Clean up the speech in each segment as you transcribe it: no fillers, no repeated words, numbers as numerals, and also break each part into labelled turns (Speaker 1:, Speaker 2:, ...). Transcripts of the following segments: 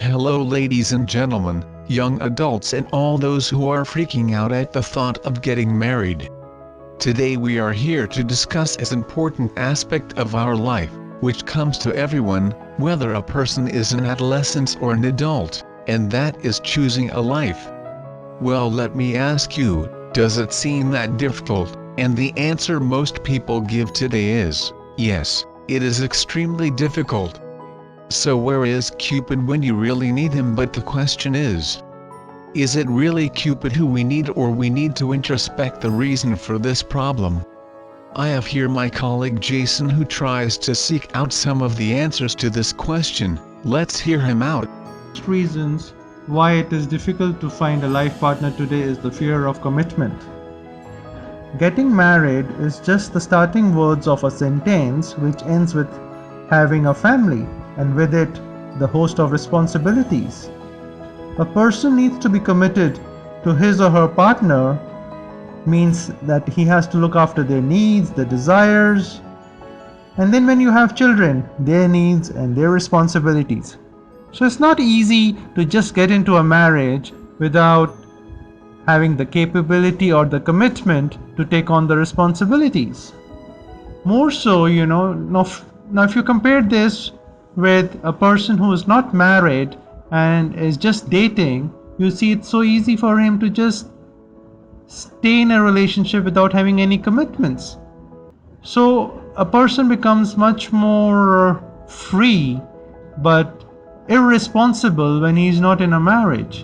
Speaker 1: Hello ladies and gentlemen, young adults and all those who are freaking out at the thought of getting married. Today we are here to discuss an important aspect of our life, which comes to everyone, whether a person is an adolescent or an adult, and that is choosing a life. Well, let me ask you, does it seem that difficult? And the answer most people give today is, yes, it is extremely difficult. So where is Cupid when you really need him? But the question is it really Cupid who we need, or we need to introspect the reason for this problem? I have here my colleague Jason, who tries to seek out some of the answers to this question. Let's hear him out.
Speaker 2: Reasons why it is difficult to find a life partner today is the fear of commitment. Getting married is just the starting words of a sentence which ends with having a family, and with it, the host of responsibilities. A person needs to be committed to his or her partner means that he has to look after their needs, their desires, and then when you have children, their needs and their responsibilities. So it's not easy to just get into a marriage without having the capability or the commitment to take on the responsibilities. More so, now if you compare this with a person who is not married and is just dating, you see it's so easy for him to just stay in a relationship without having any commitments. So a person becomes much more free but irresponsible when he's not in a marriage.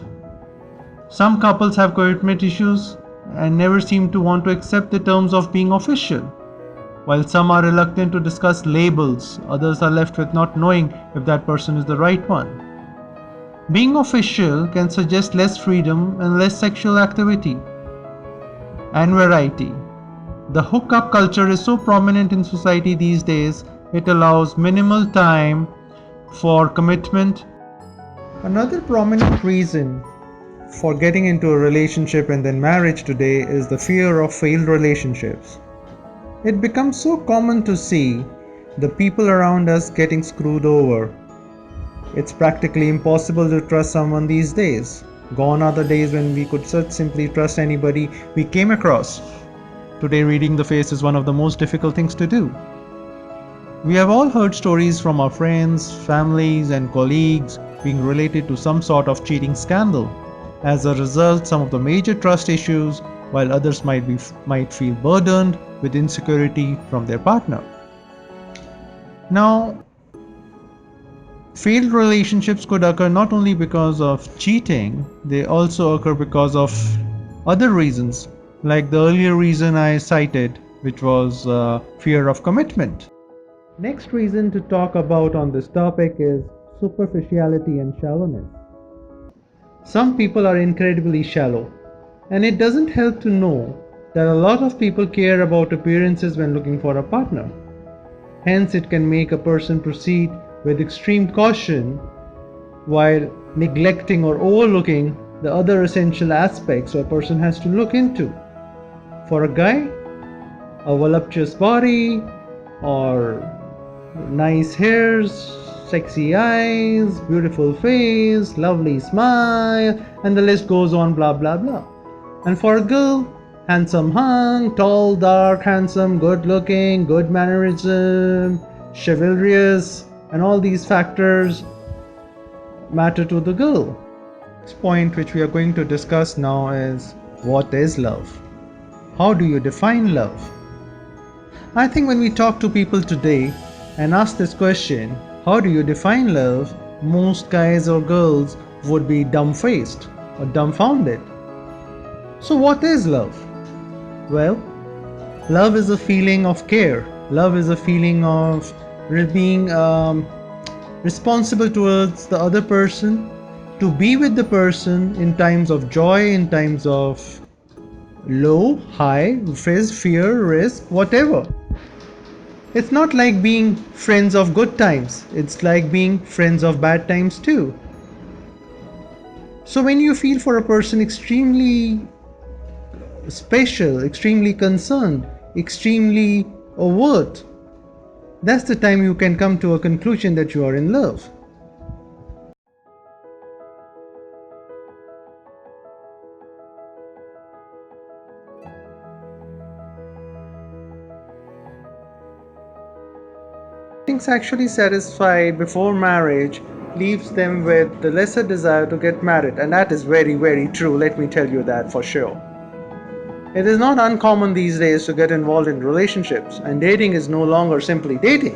Speaker 2: Some couples have commitment issues and never seem to want to accept the terms of being official. While some are reluctant to discuss labels, others are left with not knowing if that person is the right one. Being official can suggest less freedom and less sexual activity and variety. The hookup culture is so prominent in society these days, it allows minimal time for commitment. Another prominent reason for getting into a relationship and then marriage today is the fear of failed relationships. It becomes so common to see the people around us getting screwed over. It's practically impossible to trust someone these days. Gone are the days when we could simply trust anybody we came across. Today, reading the face is one of the most difficult things to do. We have all heard stories from our friends, families, and colleagues being related to some sort of cheating scandal. As a result, some of the major trust issues, while others might feel burdened with insecurity from their partner. Now, failed relationships could occur not only because of cheating, they also occur because of other reasons, like the earlier reason I cited, which was fear of commitment. Next reason to talk about on this topic is superficiality and shallowness. Some people are incredibly shallow, and it doesn't help to know that a lot of people care about appearances when looking for a partner. Hence, it can make a person proceed with extreme caution while neglecting or overlooking the other essential aspects a person has to look into. For a guy, a voluptuous body or nice hairs, sexy eyes, beautiful face, lovely smile, and the list goes on, blah blah blah. And for a girl, handsome hunk, tall, dark, handsome, good looking, good mannerism, chivalrous, and all these factors matter to the girl. Next point which we are going to discuss now is, what is love? How do you define love? I think when we talk to people today and ask this question, how do you define love, most guys or girls would be dumbfaced or dumbfounded. So what is love? Well, love is a feeling of care. Love is a feeling of being responsible towards the other person, to be with the person in times of joy, in times of low, high, fear, risk, whatever. It's not like being friends of good times. It's like being friends of bad times too. So when you feel for a person extremely special, extremely concerned, extremely overt, that's the time you can come to a conclusion that you are in love. getting sexually satisfied before marriage leaves them with the lesser desire to get married, and that is very, very true. Let me tell you that for sure. It is not uncommon these days to get involved in relationships, and dating is no longer simply dating.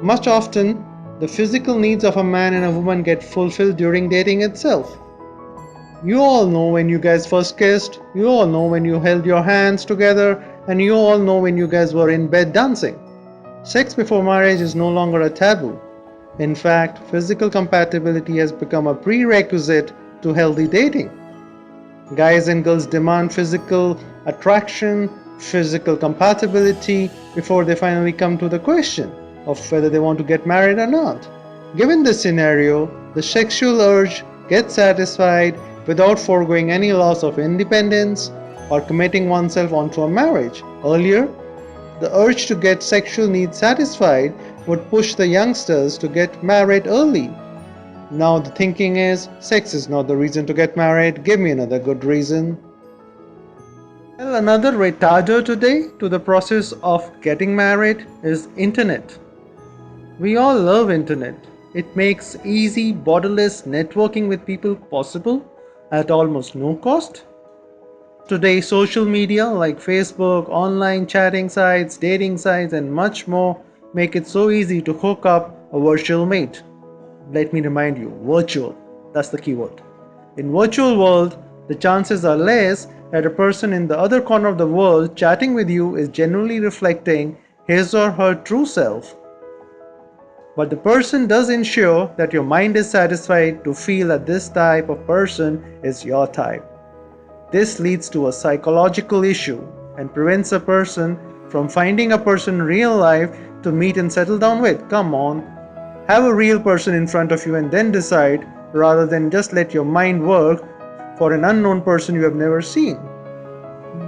Speaker 2: Much often, the physical needs of a man and a woman get fulfilled during dating itself. You all know when you guys first kissed, you all know when you held your hands together, and you all know when you guys were in bed dancing. Sex before marriage is no longer a taboo. In fact, physical compatibility has become a prerequisite to healthy dating. Guys and girls demand physical attraction, physical compatibility before they finally come to the question of whether they want to get married or not. Given this scenario, the sexual urge gets satisfied without foregoing any loss of independence or committing oneself onto a marriage. Earlier, the urge to get sexual needs satisfied would push the youngsters to get married early. Now the thinking is, sex is not the reason to get married, give me another good reason. Well, another retarder today to the process of getting married is internet. We all love internet. It makes easy, borderless networking with people possible at almost no cost. Today, social media like Facebook, online chatting sites, dating sites, and much more make it so easy to hook up a virtual mate. Let me remind you, virtual. That's the keyword. In virtual world, the chances are less that a person in the other corner of the world chatting with you is genuinely reflecting his or her true self. But the person does ensure that your mind is satisfied to feel that this type of person is your type. This leads to a psychological issue and prevents a person from finding a person in real life to meet and settle down with. Come on, have a real person in front of you and then decide, rather than just let your mind work for an unknown person you have never seen.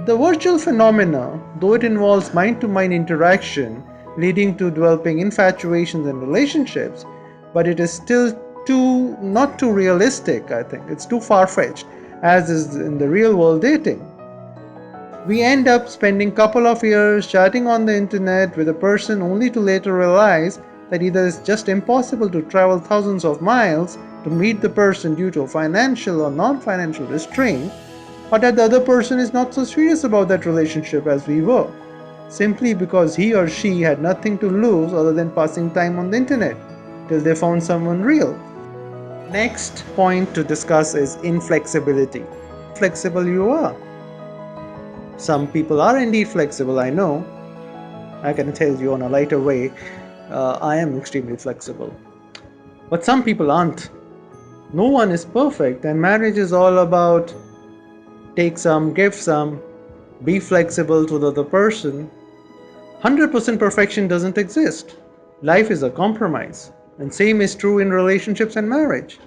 Speaker 2: The virtual phenomena, though it involves mind-to-mind interaction leading to developing infatuations and relationships, but it is still not too realistic, I think. It's too far-fetched, as is in the real world dating. We end up spending couple of years chatting on the internet with a person only to later realize that either it's just impossible to travel thousands of miles to meet the person due to financial or non-financial restraint, or that the other person is not so serious about that relationship as we were, simply because he or she had nothing to lose other than passing time on the internet till they found someone real. Next point to discuss is inflexibility. Flexible you are. Some people are indeed flexible, I know. I can tell you on a lighter way, I am extremely flexible. But some people aren't. No one is perfect, and marriage is all about take some, give some, be flexible to the other person. 100% perfection doesn't exist. Life is a compromise, and same is true in relationships and marriage.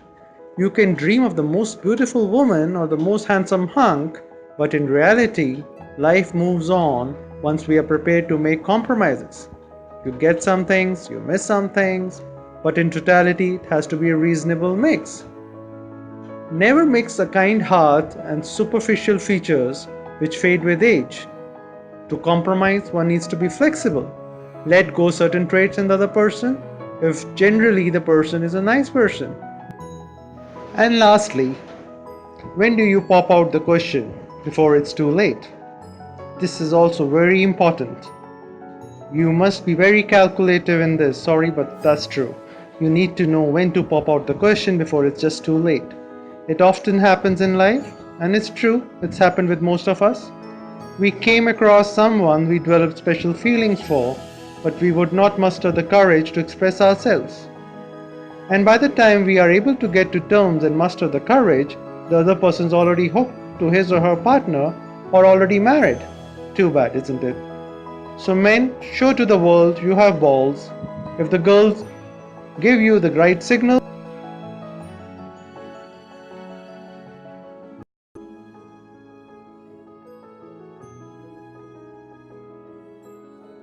Speaker 2: You can dream of the most beautiful woman or the most handsome hunk, but in reality, life moves on once we are prepared to make compromises. You get some things, you miss some things, but in totality, it has to be a reasonable mix. Never mix a kind heart and superficial features which fade with age. To compromise, one needs to be flexible. Let go certain traits in the other person if generally the person is a nice person. And lastly, when do you pop out the question before it's too late? This is also very important. You must be very calculative in this, sorry, but that's true. You need to know when to pop out the question before it's just too late. It often happens in life, and it's true, it's happened with most of us. We came across someone we developed special feelings for, but we would not muster the courage to express ourselves. And by the time we are able to get to terms and muster the courage, the other person's already hooked to his or her partner or already married. Too bad, isn't it? So men, show to the world you have balls. If the girls give you the right signal,